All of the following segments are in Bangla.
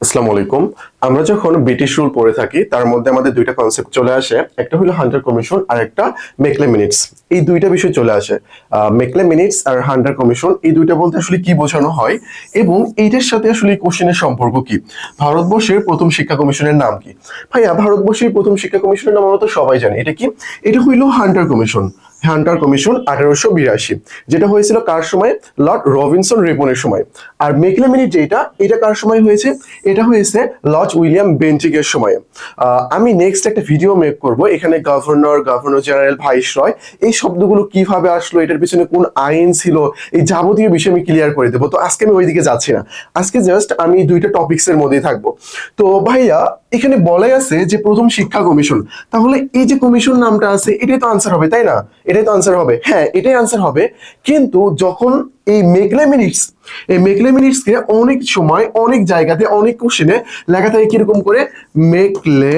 আসসালামু আলাইকুম। আমরা যখন ব্রিটিশ রুল পড়ে থাকি তার মধ্যে আমাদের দুইটা কনসেপ্ট চলে আসে, একটা হলো হান্টার কমিশন আর একটা মেকলে মিনিটস। এই দুইটা বিষয় চলে আসে। মেকলে মিনিটস আর হান্টার কমিশন এই দুইটা বলতে আসলে কি বোঝানো হয় এবং এইটার সাথে আসলে কোশ্চেনের সম্পর্ক কি? ভারতবর্ষের প্রথম শিক্ষা কমিশনের নাম কি? ভাইয়া, ভারতবর্ষের প্রথম শিক্ষা কমিশনের নাম আমরা তো সবাই জানি, এটা কি? এটা হইলো হান্টার কমিশন। হান্টার কমিশন 1882, যেটা হয়েছিল কার সময়? লর্ড রবিনসন রেপনের সময়। আর মেকলে মিনিট যেটা, এটা কার সময় হয়েছে? এটা হয়েছে লর্ড উইলিয়াম বেন্টিং এর সময়। আমি নেক্সট একটা ভিডিও মেক করব, এখানে গভর্নর, গভর্নর জেনারেল, ভাইসরয় এই শব্দগুলো কিভাবে আসলো, এটার পিছনে কোন আইন ছিল, এই যাবতীয় বিষয় আমি ক্লিয়ার করে দেবো। তো আজকে আমি ওইদিকে যাচ্ছি না, আজকে জাস্ট আমি দুইটা টপিকস এর মধ্যেই থাকবো। তো ভাইয়া, এখানে বলাই আছে যে প্রথম শিক্ষা কমিশন, তাহলে এই যে কমিশন নামটা আছে এটাই তো আনসার হবে, তাই না? এটাই তো আনসার হবে, হ্যাঁ এটাই আনসার হবে। কিন্তু যখন এই মেকলে মিনিটস, এই মেকলে মিনিটস কে অনেক সময় অনেক জায়গাতে অনেক কোশ্চেনে লেখা থাকে কিরকম করে, মেকলে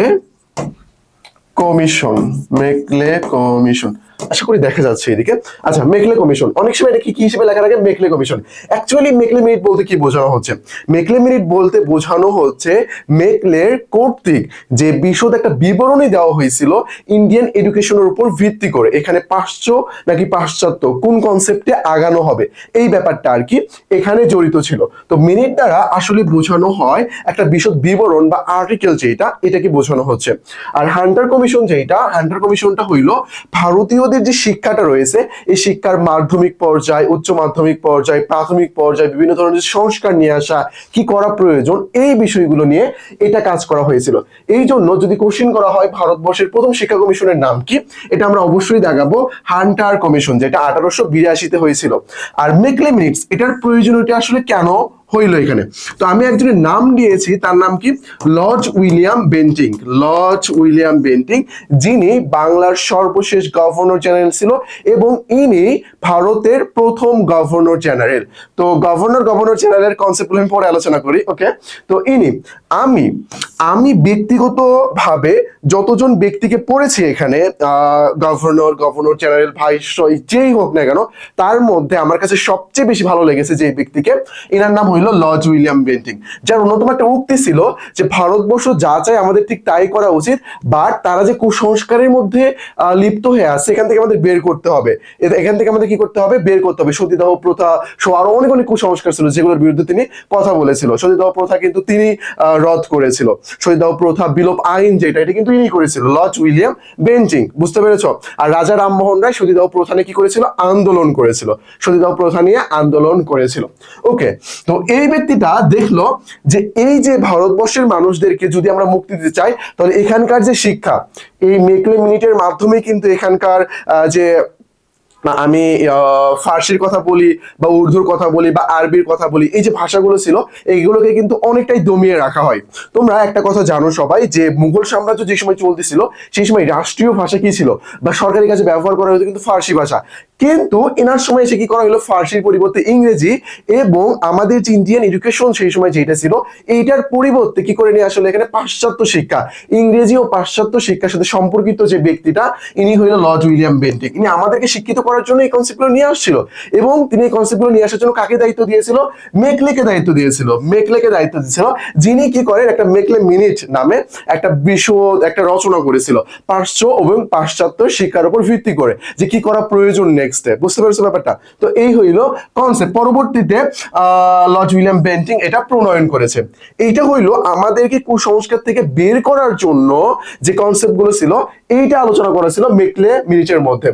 কমিশন, মেকলে কমিশন। আশা করি দেখা যাচ্ছে এদিকে। আচ্ছা, মেকলে কমিশন অনেক সময় এটা কি কি হিসেবে লেখা থাকে? Macaulay commission. Actually Macaulay minute বলতে কি বোঝানো হচ্ছে? মেকলে মিনিট বলতে বোঝানো হচ্ছে মেকলের কর্তৃক যে বিশদ একটা বিবরণী দেওয়া হয়েছিল ইন্ডিয়ান এডুকেশনের উপর ভিত্তি করে, এখানে পাশ্চাত্য নাকি পাশ্চাত্য কোন কনসেপ্টে আগানো হবে এই ব্যাপারটা আর কি এখানে জড়িত ছিল। তো মিনিট দ্বারা আসলে বোঝানো হয় একটা বিশদ বিবরণ বা আর্টিকেল, যেটা এটাকে বোঝানো হচ্ছে। আর হান্টার কমিশন যেটা, হান্টার কমিশনটা হইলো ভারতীয়দের যে শিক্ষাটা রয়েছে এই শিক্ষার মাধ্যমিক পর্যায়, উচ্চ মাধ্যমিক পর্যায়, প্রাথমিক পর্যায় বিভিন্ন ধরনের সংস্কার নিয়ে আসা, কি করা প্রয়োজন এই বিষয়গুলো নিয়ে এটা কাজ করা হয়েছিল। এই জন্য যদি কোশ্চিন করা হয় ভারতবর্ষের প্রথম শিক্ষা কমিশনের নাম কি, এটা আমরা অবশ্যই দেখাবো হান্টার কমিশন, যেটা 1882-তে হয়েছিল। আর মেকলে মিনিটস এটার প্রয়োজনীয়তা আসলে কেন হইলো এখানে? তো আমি একজনের নাম দিয়েছি, তার নাম কি? Lord William Bentinck. Lord William Bentinck, যিনি বাংলার সর্বশেষ গভর্নর জেনারেল ছিল এবং ইনি ভারতের প্রথম গভর্নর জেনারেল। তো গভর্নর জেনারেলের কনসেপ্ট আমি পরে আলোচনা করি, ওকে? তো ইনি, আমি আমি ব্যক্তিগতভাবে যতজন ব্যক্তিকে পড়েছি এখানে, গভর্নর জেনারেল, ভাইসরয় যেই হোক না কেন, তার মধ্যে আমার কাছে সবচেয়ে বেশি ভালো লেগেছে যে ব্যক্তিকে, এনার নাম হইল লর্ড উইলিয়াম বেন্টিং। যার অন্যতম একটা উক্তি ছিল যে ভারতবর্ষ যা চায় আমাদের ঠিক তাই করা উচিত, বাট তারা যে কুসংস্কারের মধ্যে লিপ্ত হয়ে আছে এখান থেকে আমাদের বের করতে হবে। এখান থেকে আমাদের কি করতে হবে? বের করতে হবে। সতীদাহ প্রথা সহ আরো অনেক অনেক কুসংস্কার ছিল যেগুলোর বিরুদ্ধে তিনি কথা বলেছিল। সতীদাহ প্রথা কিন্তু তিনি রদ করেছিল। সতীদাহ প্রথা বিলোপ আইন যেটা, এটা কিন্তু ইনি করেছিল, লর্ড উইলিয়াম বেন্টিং। বুঝতে পেরেছ? আর রাজা রামমোহন রায় সতীদাহ প্রথা নিয়ে কি করেছিল? আন্দোলন করেছিল। সতীদাহ প্রথা নিয়ে আন্দোলন করেছিল। ওকে, তো এই ব্যক্তিটা দেখলো যে এই যে ভারতবর্ষের মানুষদেরকে যদি আমরা মুক্তি দিতে চাই, তাহলে এখানকার যে শিক্ষা, এই মেকলে মিনিটের মাধ্যমে কিন্তু এখানকার যে আমি ফার্সির কথা বলি বা উর্দুর কথা বলি বা আরবির কথা বলি, এই যে ভাষাগুলো ছিল এইগুলোকে কিন্তু অনেকটাই দমিয়ে রাখা হয়। তোমরা একটা কথা জানো সবাই যে মুঘল সাম্রাজ্য যে সময় চলতেছিল সেই সময় রাষ্ট্রীয় ভাষা কি ছিল বা সরকারি কাজে ব্যবহার করা হতো কিন্তু ফার্সি ভাষা। কিন্তু এনার সময় এসে কি করা হলো? ফার্সির পরিবর্তে ইংরেজি, এবং আমাদের যে ইন্ডিয়ান এডুকেশন সেই সময় যেটা ছিল এইটার পরিবর্তে কি করে নিয়ে আসলে এখানে পাশ্চাত্য শিক্ষা, ইংরেজি ও পাশ্চাত্য শিক্ষার সাথে সম্পর্কিত যে ব্যক্তিটা, ইনি হইল লর্ড উইলিয়াম বেন্টিং। ইনি আমাদেরকে শিক্ষিত করার জন্য এই কনসেপ্টগুলো নিয়ে আসছিল, এবং তিনি এই কনসেপ্টগুলো নিয়ে আসার জন্য কাকে দায়িত্ব দিয়েছিল? মেকলেকে দায়িত্ব দিয়েছিল। মেকলেকে দায়িত্ব দিয়েছিল, যিনি কি করেন একটা মেকলে মিনিট নামে একটা বিশদ একটা রচনা করেছিল পাশ্চাত্য এবং পাশ্চাত্য শিক্ষার উপর ভিত্তি করে, যে কি করা প্রয়োজন নেক্সট স্টেপ। বুঝতে পেরেছো ব্যাপারটা? তো এই হইল কনসেপ্ট। পরবর্তীতে লর্ড উইলিয়াম বেন্টিং এটা প্রণয়ন করেছে। এইটা হইল আমাদেরকে কুসংস্কার থেকে বের করার জন্য যে কনসেপ্ট গুলো ছিল এইটা আলোচনা করা ছিল মেকলে মিনিটের মধ্যে।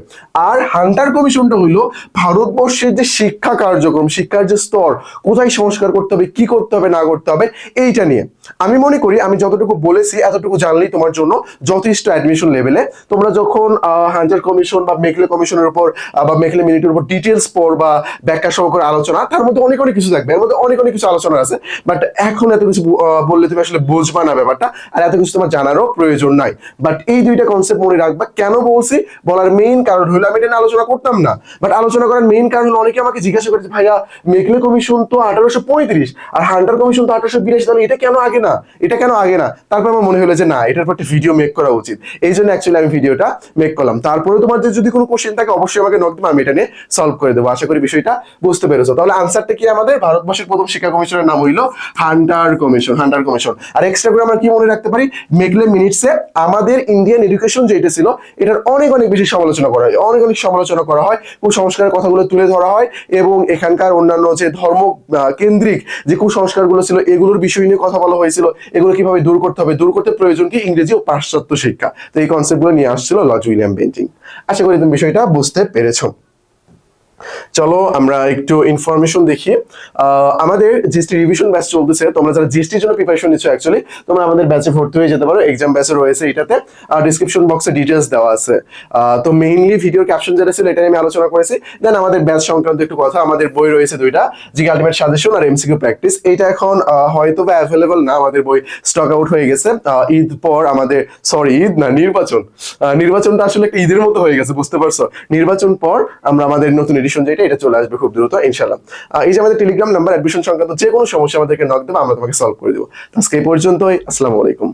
আর হান্টার কমিশনটা হইলো ভারতবর্ষের যে শিক্ষা কার্যক্রম, শিক্ষার যে স্তর, কোথায় সংস্কার করতে হবে, কি করতে হবে না করতে হবে, এইটা নিয়ে। আমি মনে করি আমি যতটুকু বলেছি এতটুকু জানলেই তোমার জন্য যথেষ্ট অ্যাডমিশন লেভেলে। তোমরা যখন হান্টার কমিশন বা মেকলে কমিশনের উপর বা মেকলে মিনিটের উপর ডিটেলস পড় বা ব্যাখ্যা সহকারে আলোচনা, তার মধ্যে অনেক অনেক কিছু থাকবে, এর মধ্যে অনেক অনেক কিছু আলোচনা আছে, বাট এখন এত কিছু বললে তুমি আসলে বুঝবা না ব্যাপারটা, আর এত কিছু তোমার জানারও প্রয়োজন নাই। বাট এই দুইটা কনসেপ্ট মনে রাখবা। কেন বলছি বলার মেইন কারণ হলো, আমি এটা আলোচনা করতাম না, বাট আলোচনা করার মেইন কারণ হলো অনেকে আমাকে জিজ্ঞাসা করেছে, ভাইয়া মেকলে কমিশন তো 1835 আর হান্টার কমিশন তো 1882, তাহলে এটা কেন আগে না, এটা কেন আগে না? তারপর আমার মনে হলো যে না, এটার পর একটা ভিডিও মেক করা উচিত, এই জন্য অ্যাকচুয়ালি আমি ভিডিওটা মেক করলাম। তারপরে তোমার যদি কোনো কোশ্চেন থাকে অবশ্যই আমাকে নক দেবো, আমি এটা নিয়ে সলভ করে দেবো। আশা করি বিষয়টা বুঝতে পেরেছো। তাহলে আনসারটা কি আমাদের ভারতবর্ষের প্রথম শিক্ষা কমিশনের নাম হইলো হান্টার কমিশন, হান্টার কমিশন। আর এক্সট্রা করে আমরা কি মনে রাখতে পারি, মেকলে মিনিটসে আমাদের ইন্ডিয়ান এডুকেশন যেটা ছিল এটার অনেক অনেক বেশি সমালোচনা করা হয়, অনেক অনেক সমালোচনা করা হয়, কুসংস্কারের কথাগুলো তুলে ধরা হয় এবং এখানকার অন্যান্য যে ধর্ম কেন্দ্রিক যে কুসংস্কারগুলো ছিল এগুলোর বিষয় নিয়ে কথা বলা হয়েছিল, এগুলো কিভাবে দূর করতে হবে, দূর করতে প্রয়োজন কি ইংরেজি ও পাশ্চাত্য শিক্ষা। তো এই কনসেপ্টগুলো নিয়ে আসছিল লর্ড উইলিয়াম বেন্টিং। আশা করি তুমি বিষয়টা বুঝতে পেরেছো। চলো আমরা একটু ইনফরমেশন দেখি। আমাদের জিএসটি রিভিশন ব্যাচ চলতেছে, তোমরা যারা জিএসটির জন্য প্রিপারেশন নিচ্ছ অ্যাকচুয়ালি তোমরা আমাদের ব্যাচে ভর্তি হয়ে যেতে পারো, এক্সাম ব্যাচে রয়েছে এটাতে, আর ডিসক্রিপশন বক্সে ডিটেলস দেওয়া আছে। তো মেইনলি ভিডিওর ক্যাপশন যেটা ছিল এটা নিয়ে আমি আলোচনা করেছি। দেন আমাদের ব্যাচ সংক্রান্ত একটু কথা, আমাদের বই রয়েছে দুইটা, জিকে আলটিমেট সাজেশন আর এমসিকিউ প্র্যাকটিস। এইটা এখন হয়তো বা অ্যাভেলেবল না, আমাদের বই স্টক আউট হয়ে গেছে। ঈদ পর আমাদের, সরি ঈদ না, নির্বাচনটা আসলে একটা ঈদের মতো হয়ে গেছে, বুঝতে পারছো। নির্বাচন পর আমরা আমাদের নতুন এডিশন যেটা এটা চলে আসবে খুব দ্রুত ইনশাআল্লাহ। এই যে আমাদের টেলিগ্রাম নাম্বার, অ্যাডমিশন সংক্রান্ত যে কোনো সমস্যা আমাদেরকে নক দেবো, আমরা তোমাকে সলভ করে দেবো। আজকে এই পর্যন্তই, আসসালামু আলাইকুম।